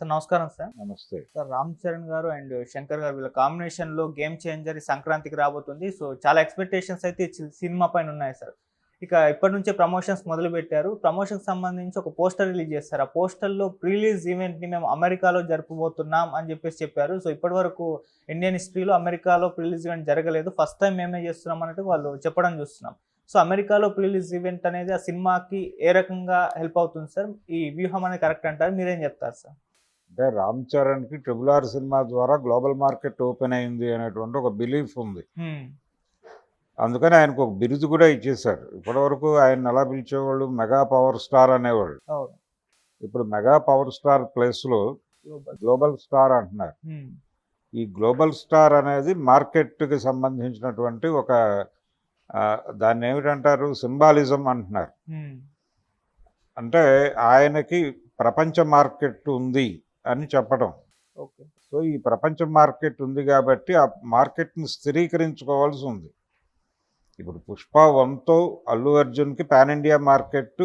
Sir నమస్కారం sir. నమస్తే. Sir 'Ram Charan' గారు అండ్ 'శంకర్' గారు వీళ్ళ కాంబినేషన్‌లో 'గేమ్ చేంజర్' ఈ సంక్రాంతికి రాబోతుంది. సో, చాలా ఎక్స్‌పెక్టేషన్స్ అయితే ఈ సినిమా పైన ఉన్నాయి సార్. ఇక ఇప్పటి నుంచే ప్రమోషన్స్ మొదలుపెట్టారు. ప్రమోషన్‌కి సంబంధించి ఒక పోస్టర్ రిలీజ్ చేశారు. ఆ పోస్టర్‌లో ప్రీ రిలీజ్ ఈవెంట్‌ని మేము అమెరికాలో జరుపబోతున్నాం అని చెప్పారు. సో, ఇప్పటివరకు ఇండియన్ హిస్టరీలో అమెరికాలో ప్రీ రిలీజ్ ఈవెంట్ జరగలేదు. ఫస్ట్ టైం మేమే చేస్తున్నాం అన్నట్టు వాళ్ళు చెప్పడం చూస్తున్నాం. సో, అమెరికాలో ప్రీ రిలీజ్ ఈవెంట్ అనేది ఆ సినిమాకి ఏ రకంగా హెల్ప్ అవుతుంది సార్? ఈ వ్యూహం అనేది కరెక్ట్ అంటారు? మీరేం చెప్తారు సార్? అంటే 'రామ్ చరణ్‌కి' 'ట్రిపుల్ ఆర్' సినిమా ద్వారా గ్లోబల్ మార్కెట్ ఓపెన్ అయింది అనేటువంటి ఒక బిలీఫ్ ఉంది. అందుకని ఆయనకు ఒక బిరుదు కూడా ఇచ్చేశారు. ఇప్పటివరకు ఆయన ఎలా పిలిచేవాళ్ళు, మెగా పవర్ స్టార్ అనేవాళ్ళు. అవును. ఇప్పుడు మెగా పవర్ స్టార్ ప్లేస్లో గ్లోబల్ స్టార్ అంటున్నారు. ఈ గ్లోబల్ స్టార్ అనేది మార్కెట్కి సంబంధించినటువంటి ఒక దాన్ని ఏమిటంటారు, సింబాలిజం అంటున్నారు. అంటే ఆయనకి ప్రపంచ మార్కెట్ ఉంది అని చెప్పడం. ఓకే. సో ఈ ప్రపంచ మార్కెట్ ఉంది కాబట్టి ఆ మార్కెట్ని స్థిరీకరించుకోవాల్సి ఉంది. ఇప్పుడు 'పుష్ప 1'తో అల్లు అర్జున్కి పాన్ ఇండియా మార్కెట్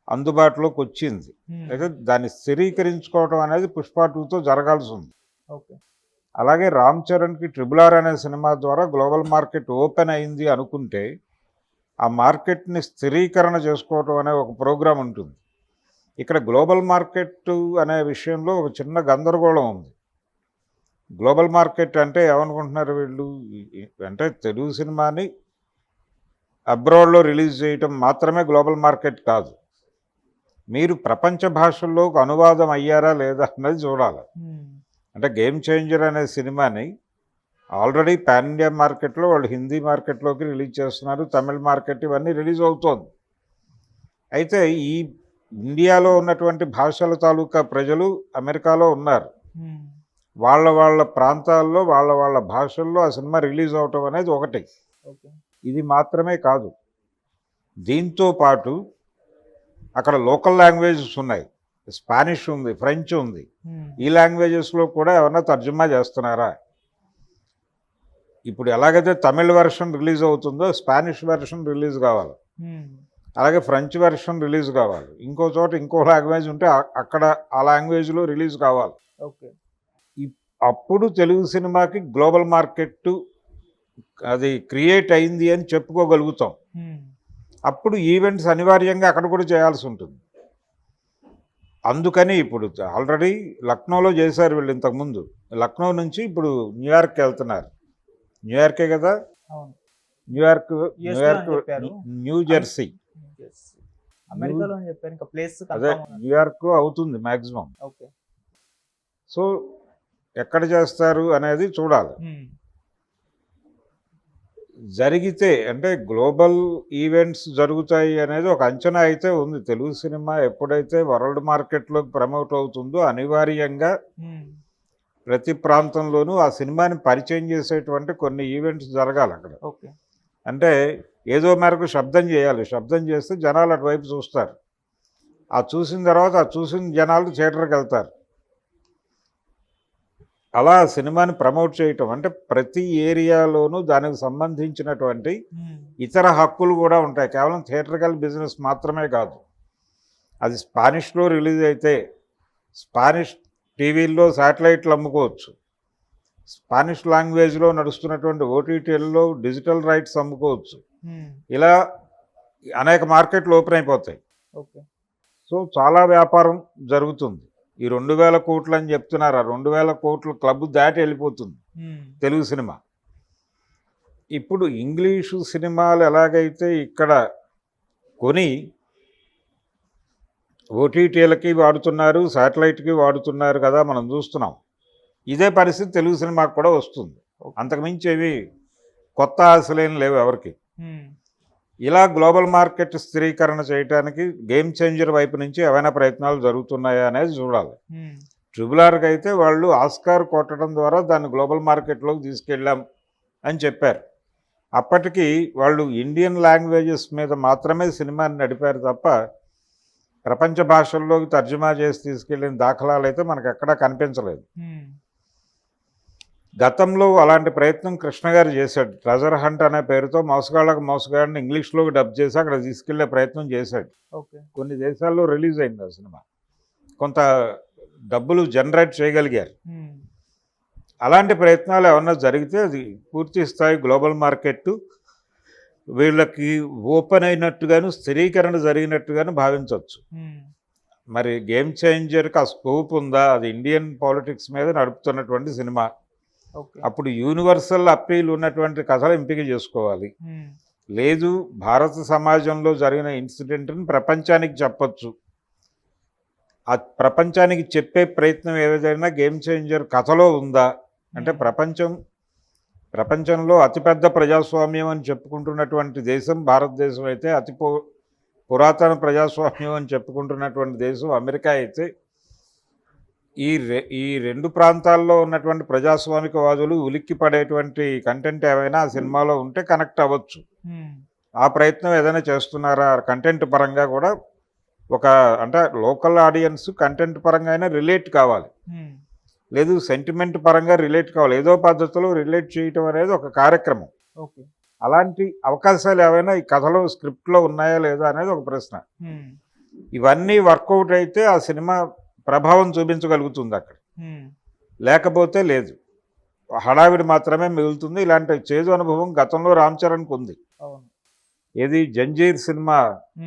అందుబాటులోకి వచ్చింది. అయితే దాన్ని స్థిరీకరించుకోవడం అనేది 'పుష్ప 2'తో జరగాల్సి ఉంది. ఓకే. అలాగే 'రామ్ చరణ్'కి 'ట్రిపుల్ ఆర్' అనే సినిమా ద్వారా గ్లోబల్ మార్కెట్ ఓపెన్ అయింది అనుకుంటే ఆ మార్కెట్ని స్థిరీకరణ చేసుకోవటం అనే ఒక ప్రోగ్రాం ఉంటుంది. ఇక్కడ గ్లోబల్ మార్కెట్ అనే విషయంలో ఒక చిన్న గందరగోళం ఉంది. గ్లోబల్ మార్కెట్ అంటే ఏమనుకుంటున్నారు వీళ్ళు, అంటే తెలుగు సినిమాని అబ్రాడ్లో రిలీజ్ చేయటం మాత్రమే గ్లోబల్ మార్కెట్ కాదు. మీరు ప్రపంచ భాషల్లోకి అనువాదం అయ్యారా లేదా అన్నది చూడాలి. అంటే 'గేమ్ చేంజర్' అనే సినిమాని ఆల్రెడీ పాన్ ఇండియా మార్కెట్లో వాళ్ళు హిందీ మార్కెట్లోకి రిలీజ్ చేస్తున్నారు, తమిళ మార్కెట్ ఇవన్నీ రిలీజ్ అవుతోంది. అయితే ఈ ఇండియాలో ఉన్నటువంటి భాషల తాలూకా ప్రజలు అమెరికాలో ఉన్నారు. వాళ్ళ ప్రాంతాల్లో వాళ్ళ భాషల్లో ఆ సినిమా రిలీజ్ అవటం అనేది ఒకటి. ఇది మాత్రమే కాదు, దీంతో పాటు అక్కడ లోకల్ లాంగ్వేజెస్ ఉన్నాయి. స్పానిష్ ఉంది, ఫ్రెంచ్ ఉంది. ఈ లాంగ్వేజెస్లో కూడా ఏమన్నా తర్జుమా చేస్తున్నారా? ఇప్పుడు ఎలాగైతే తమిళ వెర్షన్ రిలీజ్ అవుతుందో స్పానిష్ వెర్షన్ రిలీజ్ కావాలి, అలాగే ఫ్రెంచ్ వెర్షన్ రిలీజ్ కావాలి, ఇంకో చోట ఇంకో లాంగ్వేజ్ ఉంటే అక్కడ ఆ లాంగ్వేజ్లో రిలీజ్ కావాలి. ఓకే. అప్పుడు తెలుగు సినిమాకి గ్లోబల్ మార్కెట్ అది క్రియేట్ అయింది అని చెప్పుకోగలుగుతాం. అప్పుడు ఈవెంట్స్ అనివార్యంగా అక్కడ కూడా చేయాల్సి ఉంటుంది. అందుకని ఇప్పుడు ఆల్రెడీ లక్నోలో చేశారు వీళ్ళు ఇంతకుముందు. లక్నో నుంచి ఇప్పుడు న్యూయార్క్కి వెళ్తున్నారు. న్యూయార్కే కదా, న్యూయార్క్ న్యూ జెర్సీ, అదే న్యూయార్క్ అవుతుంది మ్యాక్సిమం. సో ఎక్కడ చేస్తారు అనేది చూడాలి. జరిగితే అంటే గ్లోబల్ ఈవెంట్స్ జరుగుతాయి అనేది ఒక అంచనా అయితే ఉంది. తెలుగు సినిమా ఎప్పుడైతే వరల్డ్ మార్కెట్లోకి ప్రమోట్ అవుతుందో అనివార్యంగా ప్రతి ప్రాంతంలోనూ ఆ సినిమాని పరిచయం చేసేటువంటి కొన్ని ఈవెంట్స్ జరగాలి అక్కడ. అంటే ఏదో మేరకు శబ్దం చేయాలి. శబ్దం చేస్తే జనాలు అటువైపు చూస్తారు. ఆ చూసిన తర్వాత ఆ చూసిన జనాలు థియేటర్కి వెళ్తారు. అలా సినిమాని ప్రమోట్ చేయటం అంటే ప్రతి ఏరియాలోనూ దానికి సంబంధించినటువంటి ఇతర హక్కులు కూడా ఉంటాయి. కేవలం థియేటర్కల్ బిజినెస్ మాత్రమే కాదు. అది స్పానిష్లో రిలీజ్ అయితే స్పానిష్ టీవీల్లో శాటిలైట్లు అమ్ముకోవచ్చు, స్పానిష్ లాంగ్వేజ్లో నడుస్తున్నటువంటి ఓటీటీల్లో డిజిటల్ రైట్స్ అమ్ముకోవచ్చు. ఇలా అనేక మార్కెట్లు ఓపెన్ అయిపోతాయి. సో చాలా వ్యాపారం జరుగుతుంది. ఈ 2000 కోట్లు అని చెప్తున్నారు. ఆ 2000 కోట్ల క్లబ్ దాటి వెళ్ళిపోతుంది తెలుగు సినిమా. ఇప్పుడు ఇంగ్లీషు సినిమాలు ఎలాగైతే ఇక్కడ కొని ఓటీటీలకి వాడుతున్నారు, శాటిలైట్కి వాడుతున్నారు కదా, మనం చూస్తున్నాం. ఇదే పరిస్థితి తెలుగు సినిమాకు కూడా వస్తుంది. అంతకుమించి ఏవి కొత్త ఆశలేం లేవు ఎవరికి. ఇలా గ్లోబల్ మార్కెట్ స్థిరీకరణ చేయడానికి 'గేమ్ చేంజర్' వైపు నుంచి ఏవైనా ప్రయత్నాలు జరుగుతున్నాయా అనేది చూడాలి. 'ట్రిపుల్ ఆర్'కి అయితే వాళ్ళు ఆస్కార్ కొట్టడం ద్వారా దాన్ని గ్లోబల్ మార్కెట్లోకి తీసుకెళ్ళాం అని చెప్పారు. అప్పటికి వాళ్ళు ఇండియన్ లాంగ్వేజెస్ మీద మాత్రమే సినిమాని నడిపారు తప్ప ప్రపంచ భాషల్లోకి తర్జుమా చేసి తీసుకెళ్ళిన దాఖలాలు అయితే మనకు ఎక్కడా కనిపించలేదు. గతంలో అలాంటి ప్రయత్నం కృష్ణ గారు చేశాడు. ట్రెజర్ హంట్ అనే పేరుతో మోసగాళ్ళకు మోసగాడిని ఇంగ్లీష్లోకి డబ్ చేసి అక్కడ తీసుకెళ్లే ప్రయత్నం చేశాడు. కొన్ని దేశాల్లో రిలీజ్ అయింది ఆ సినిమా. కొంత డబ్బులు జనరేట్ చేయగలిగారు. ఉమ్, అలాంటి ప్రయత్నాలు ఏమన్నా జరిగితే అది పూర్తి స్థాయి గ్లోబల్ మార్కెట్ వీళ్ళకి ఓపెన్ అయినట్టుగాను స్థిరీకరణ జరిగినట్టుగాను భావించవచ్చు. ఉమ్, మరి గేమ్ చేంజర్కి ఆ స్కోప్ ఉందా? అది ఇండియన్ పాలిటిక్స్ మీద నడుపుతున్నటువంటి సినిమా. ఓకే. అప్పుడు యూనివర్సల్ అప్పీల్ ఉన్నటువంటి కథలు ఎంపిక చేసుకోవాలి. ఉమ్, లేదు, భారత సమాజంలో జరిగిన ఇన్సిడెంట్ని ప్రపంచానికి చెప్పొచ్చు. ఆ ప్రపంచానికి చెప్పే ప్రయత్నం ఏదైనా గేమ్ చేంజర్ కథలో ఉందా అంటే ప్రపంచంలో అతిపెద్ద ప్రజాస్వామ్యం అని చెప్పుకుంటున్నటువంటి దేశం భారతదేశం అయితే, పురాతన ప్రజాస్వామ్యం అని చెప్పుకుంటున్నటువంటి దేశం అమెరికా అయితే, ఈ రెండు ప్రాంతాల్లో ఉన్నటువంటి ప్రజాస్వామికవాదులు ఉలిక్కి పడేటువంటి కంటెంట్ ఏమైనా ఆ సినిమాలో ఉంటే కనెక్ట్ అవ్వచ్చు. ఉమ్, ఆ ప్రయత్నం ఏదైనా చేస్తున్నారా కంటెంట్ పరంగా కూడా? అంటే లోకల్ ఆడియన్స్ కంటెంట్ పరంగా అయినా రిలేట్ కావాలి, ఉమ్, లేదు సెంటిమెంట్ పరంగా రిలేట్ కావాలి. ఏదో పద్ధతిలో రిలేట్ చేయటం అనేది ఒక కార్యక్రమం. ఓకే. అలాంటి అవకాశాలు ఏవైనా ఈ కథలో స్క్రిప్ట్లో ఉన్నాయా లేదా అనేది ఒక ప్రశ్న. ఉమ్, ఇవన్నీ వర్కౌట్ అయితే ఆ సినిమా ప్రభావం చూపించగలుగుతుంది అక్కడ, ఉమ్, లేకపోతే లేదు, హడావిడి మాత్రమే మిగులుతుంది. ఇలాంటి చేదు అనుభవం గతంలో రామ్ చరణ్కి ఉంది. అవును. ఏది జంజీర్ సినిమా